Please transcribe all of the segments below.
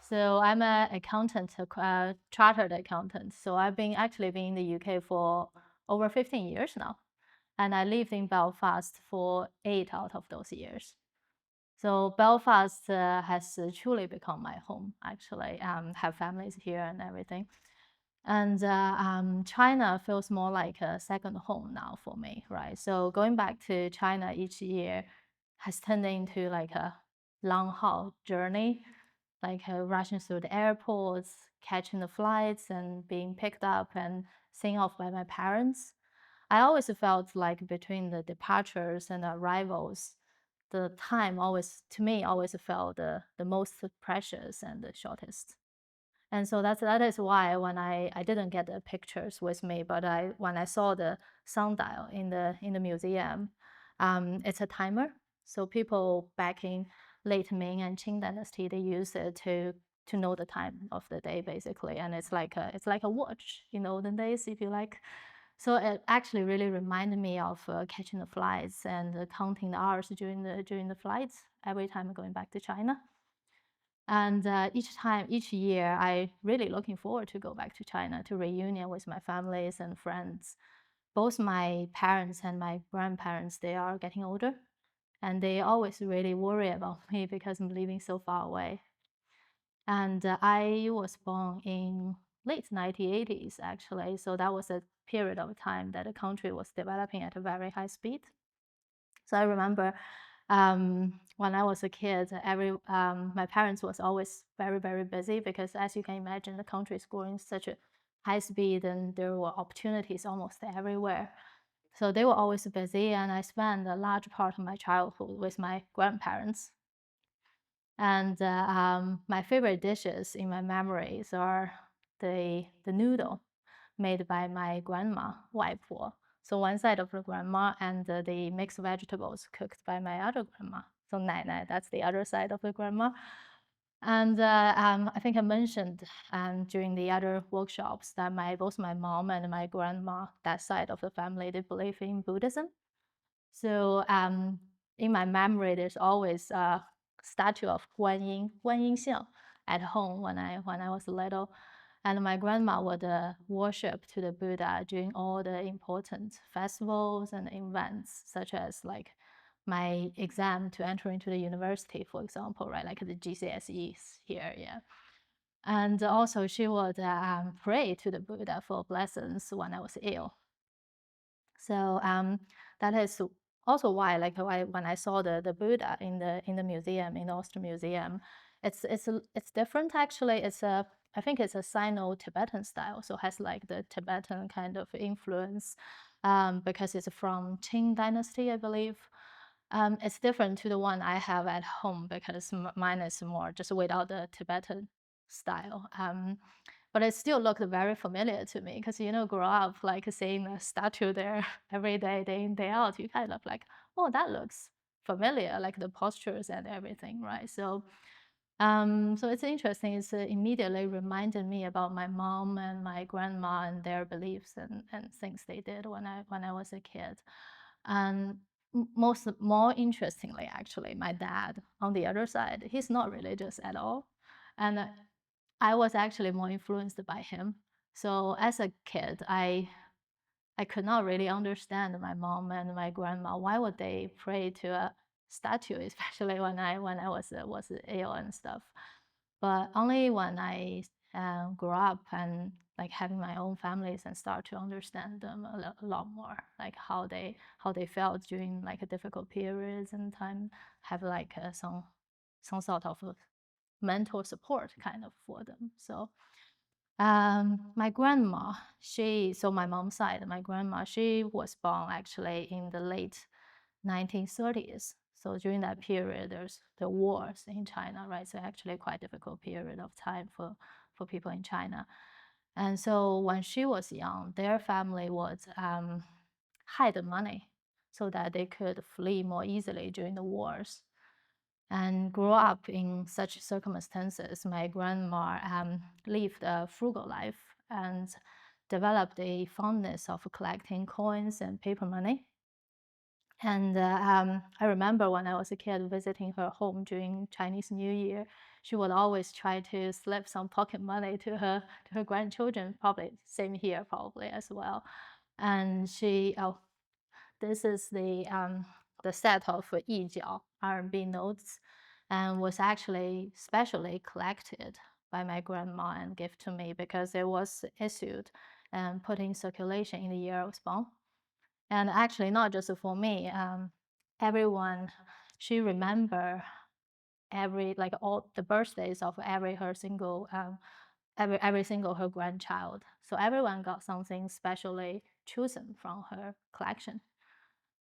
So I'm an accountant, a chartered accountant. So I've been actually been in the UK for over 15 years now. And I lived in Belfast for 8 out of those years. So Belfast has truly become my home, actually. Have families here and everything. And China feels more like a second home now for me, right? So going back to China each year has turned into like a long haul journey, like rushing through the airports, catching the flights, and being picked up and seen off by my parents. I always felt like between the departures and arrivals, the time always, to me, always felt the most precious and the shortest. And so that is why when I didn't get the pictures with me, but when I saw the sundial in the museum, it's a timer. So people back in late Ming and Qing dynasty, they use it to know the time of the day basically, and it's like a watch in olden days, if you like. So it actually really reminded me of catching the flights and counting the hours during the flights every time going back to China. And each year, I really looking forward to go back to China to reunion with my families and friends. Both my parents and my grandparents, they are getting older, and they always really worry about me because I'm living so far away. And I was born in late 1980s, actually, so that was a period of time that the country was developing at a very high speed. So I remember when I was a kid, my parents was always very, very busy because as you can imagine, the country is growing such a high speed and there were opportunities almost everywhere. So they were always busy and I spent a large part of my childhood with my grandparents. And my favorite dishes in my memories are the noodle made by my grandma, 外婆. So one side of the grandma and the mixed vegetables cooked by my other grandma. So 奶奶, that's the other side of the grandma. And I think I mentioned during the other workshops that both my mom and my grandma, that side of the family, they believe in Buddhism. So in my memory, there's always a statue of Guanyin Xiang at home when I was little. And my grandma would worship to the Buddha during all the important festivals and events, such as like my exam to enter into the university, for example, right? Like the GCSEs here, yeah. And also she would pray to the Buddha for blessings when I was ill. So that is also why, like, when I saw the Buddha in the museum, in the Austrian museum, it's different actually. I think it's a Sino-Tibetan style, so it has like the Tibetan kind of influence because it's from Qing dynasty, I believe. It's different to the one I have at home because mine is more just without the Tibetan style. But it still looked very familiar to me because, you know, grow up like seeing a statue there every day in, day out, you kind of like, oh, that looks familiar, like the postures and everything, right? So it's interesting. It's immediately reminded me about my mom and my grandma and their beliefs and things they did when I was a kid. And more interestingly, actually, my dad on the other side, he's not religious at all, and I was actually more influenced by him. So as a kid, I could not really understand my mom and my grandma. Why would they pray to a statue, especially when I was ill and stuff? But only when I grew up and like having my own families and start to understand them a lot more, like how they felt during like difficult periods and time, have like some sort of mental support kind of for them. So my grandma, so my mom's side, my grandma, she was born actually in the late 1930s. So during that period, there's the wars in China, right? So actually quite difficult period of time for people in China. And so when she was young, their family would hide the money so that they could flee more easily during the wars and grew up in such circumstances. My grandma lived a frugal life and developed a fondness of collecting coins and paper money. And I remember when I was a kid visiting her home during Chinese New Year, she would always try to slip some pocket money to her grandchildren. Probably same here, probably as well. And this is the set of 一角 RMB notes, and was actually specially collected by my grandma and given to me because it was issued and put in circulation in the year I was born. And actually, not just for me, everyone, she remember every like all the birthdays of every single her grandchild. So everyone got something specially chosen from her collection,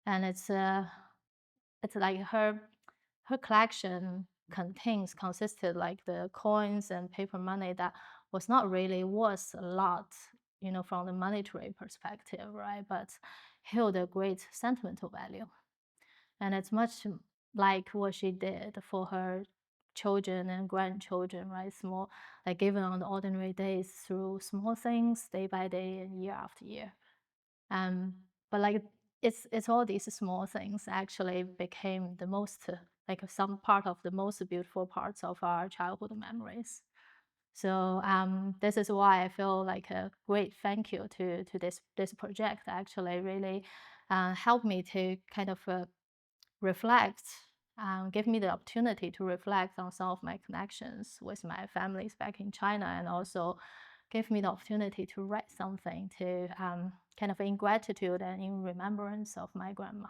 and it's like her collection consisted like the coins and paper money that was not really worth a lot, from the monetary perspective, right? But held a great sentimental value. And it's much like what she did for her children and grandchildren, right? Small, like given on the ordinary days through small things, day by day and year after year. Um, but like it's all these small things actually became the most like some part of the most beautiful parts of our childhood memories. So this is why I feel like a great thank you to this project. Actually, really helped me to kind of reflect, give me the opportunity to reflect on some of my connections with my families back in China, and also give me the opportunity to write something to kind of in gratitude and in remembrance of my grandma.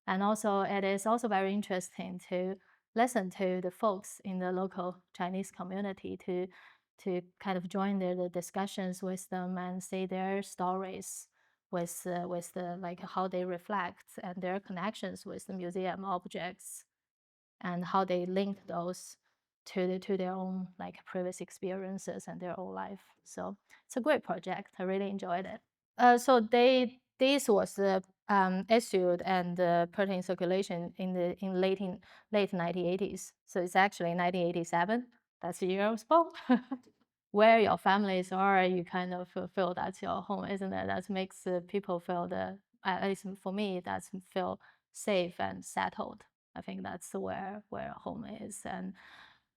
And also, it is also very interesting to listen to the folks in the local Chinese community to kind of join the discussions with them and see their stories with the like how they reflect and their connections with the museum objects and how they link those to their own like previous experiences and their own life. So it's a great project. I really enjoyed it. So this was issued and put in circulation in late 1980s. So it's actually 1987. That's the year I was born. Where your families are, you kind of feel that's your home, isn't it? That makes people feel at least for me, that's feel safe and settled. I think that's where home is, and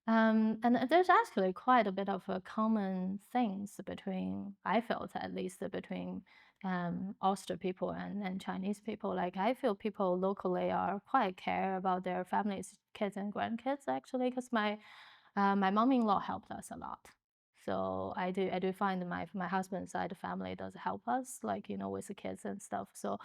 there's actually quite a bit of common things between, I felt at least, between Ulster people and Chinese people. Like I feel people locally are quite care about their families, kids and grandkids actually, because my mom-in-law helped us a lot. So I do find my husband's side of family does help us, like with the kids and stuff. So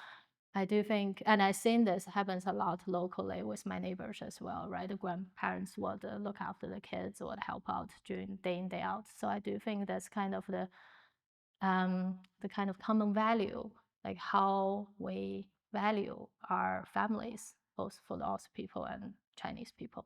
I do think, and I've seen this happens a lot locally with my neighbors as well, right? The grandparents would look after the kids, would help out during day in, day out. So I do think that's kind of the kind of common value, like how we value our families, both for the Aussie people and Chinese people.